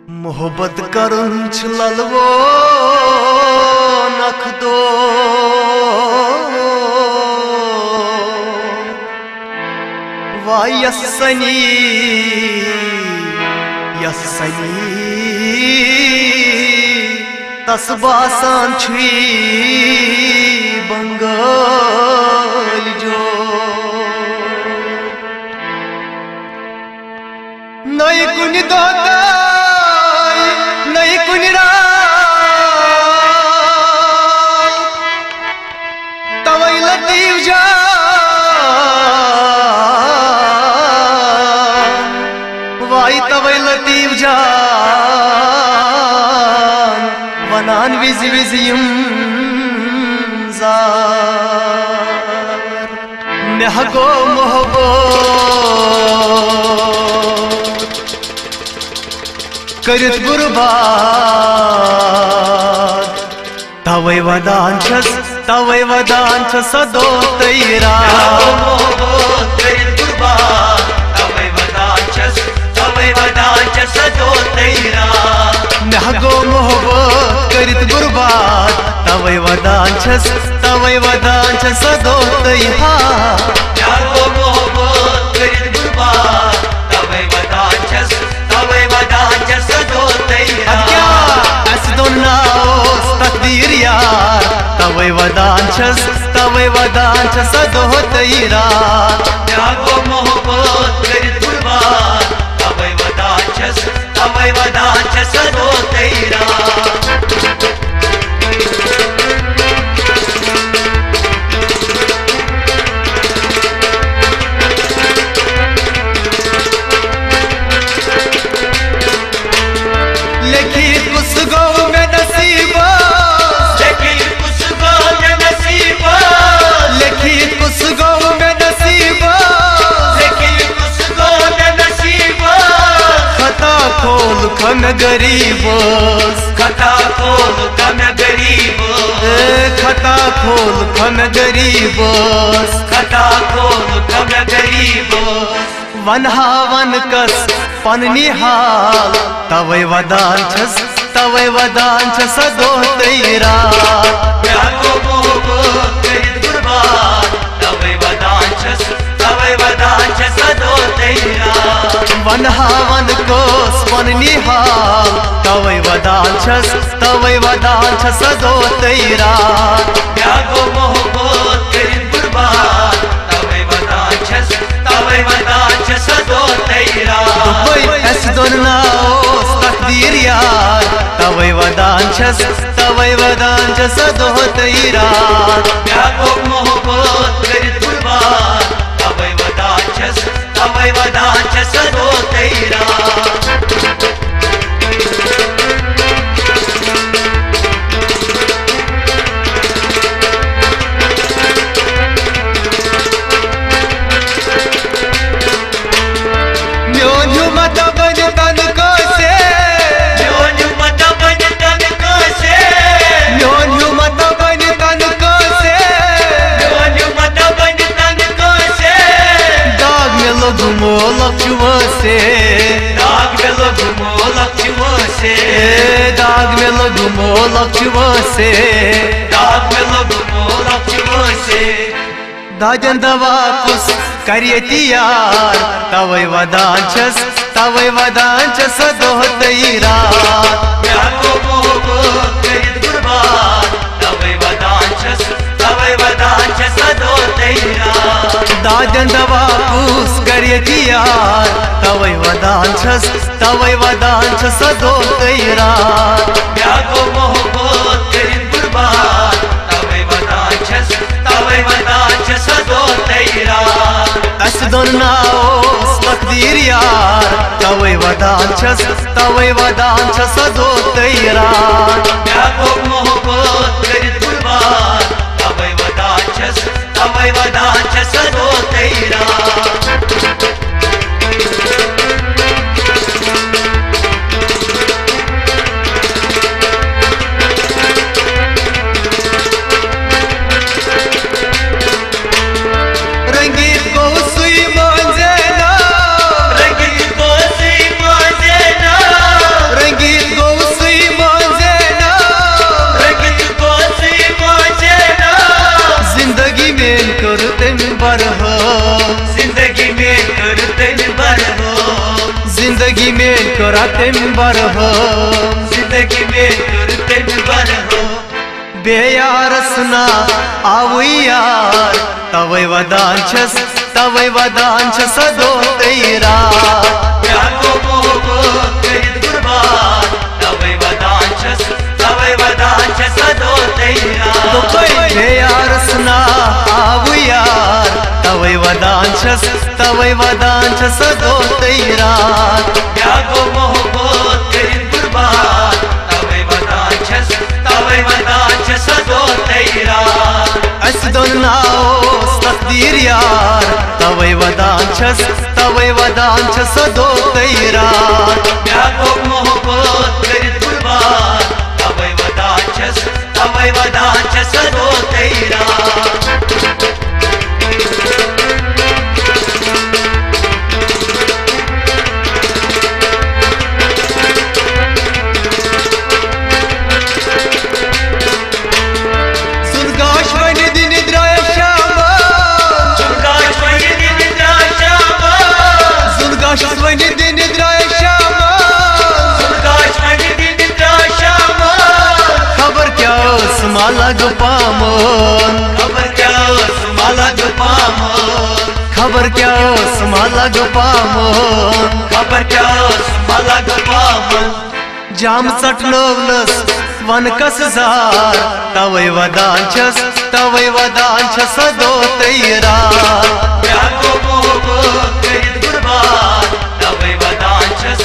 मोहब्बत करुन ललवो नख दो वायसनी तस्बासान छुई बंगाल जो नई कुनी दोता नई कुनी तवई लतीफ जा वाई तवई लतीफ जा वनान विज विज जार महगो मोहब्बत करित गुरबाद तवै वदान छस सदो तैरा करित गुरबाद तवै वदान छस सदो तैरा महगो मोहब्बत करित गुरबाद तवै वदान छस सदो तैरा महगो मोहब्बत करित गुरबाद तवै वदान छस सदो तैरा अस दोनाओस तकदीर यार तवै वदान छस सदो तैरा महगो मोहब्बत करित गुरबाद तवै वदान छस सदो तैरा खम गरीबोस खता खोल खम गरीबोस खता खोल खम गरीबोस खता खोल खम गरीबोस वनहावन कस पन्नी हाल तवै वदान छस सदो तैरा महगो मोहब्बत करित गुरबाद तवै वदान छस सदो तैरा वनहावन कोस पन्नी हाल तवै वदान छस सदो तैरा महगो मोहब्बत करित गुरबाद तवै वदान छस सदो तैरा दुबई अस दोनाओस तकदीर यार तवै वदान छस सदो तैरा महगो मोहब्बत करित गुरबाद तवै वदान छस सदो तैरा दाग में लगुमो लक्ष्य दाजन दवा कुस करियती यार तवै वदान छस सदो तैरा महगो मोहब्बत करित गुरबाद तवै वदान छस सदो तैरा दाजन दवा कुस करियती यार तवै वदान छस सदो तैरा महगो मोहब्बत करित गुरबाद तवै वदान छस सदो तैरा अस दोनाओस तकदीर यार तवै वदान छस सदो तैरा महगो मोहब्बत करित गुरबाद तवै वदान छस सदो तैरा रंगीत को सुई मोजेना रंगीत को सुई मोजेना रंगीत जिंदगी में करा तेम बर हो जिंदगी में कर तेम बर हो बेयारसना आवई यार तवै वदांचस सदो तैरा यागो मोहब्बत करित कुर्बान तवै वदांचस सदो तैरा तो कोई बेयारसना आवई यार तवै वदांचस सदो तैरा यागो मोहब्बत करित कुर्बान तवै वदांचस सदो तैरा अस दोन नाओ तकदीर यार तवै वदांचस सदो तैरा यागो मोहब्बत करित कुर्बान तवै वदांचस सदो तैरा लग पामोन खबर क्या लग पामोन खबर क्या लग पामोन खबर क्या लग पामोन जाम सटलोवलस वन कस जार तवै वदांचस सदो तैरा यागो मोहब्बत करित कुर्बान तवै वदांचस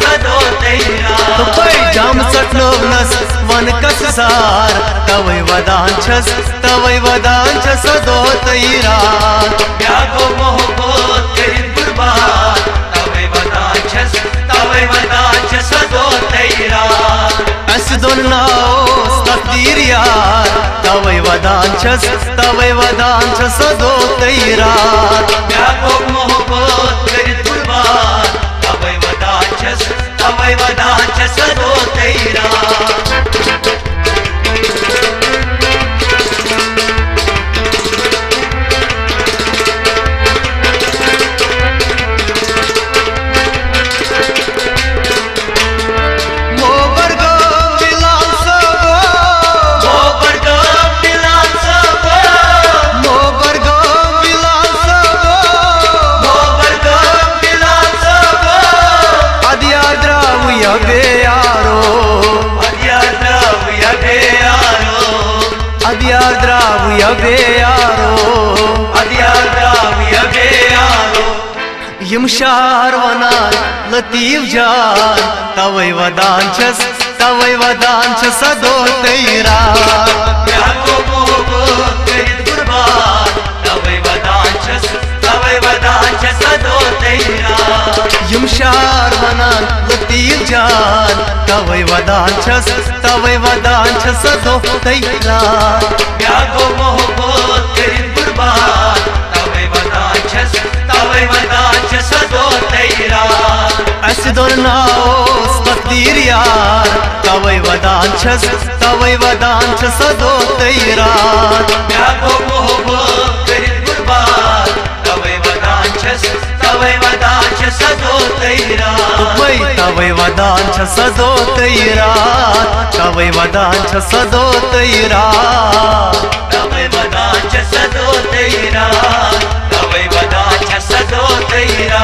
सदो तैरा तो कोई जाम सटलोवलस वन कस जार तवै वदांचस सदो तैरा यागो मोहब्बत करित कुर्बान तवै वदांचस सदो तैरा अस दोन नाओ तकदीर यार तवै वदांचस सदो तैरा यागो मोहब्बत करित कुर्बान तवै वदांचस सदो तैरा यम शार वनान लतीफ जान तवै वदांचस सदो तैरा यागो मोहब्बत करित कुर्बान तवै वदांचस सदो तैरा यम शार वनान लतीफ जान तवै वदांचस सदो तैरा यागो मोहब्बत करित कुर्बान तवै वदांचस सदो तैरा अस दोन नाओ तकदीर यार तवै वदांचस सदो तैरा यागो मोहब्बत करित कुर्बान तवै वदांचस सदो तैरा तवै वदांचस सदो तैरा तवै वदांचस सदो तैरा तवै वदांचस सदो तैरा तवै वदांचस सदो तैरा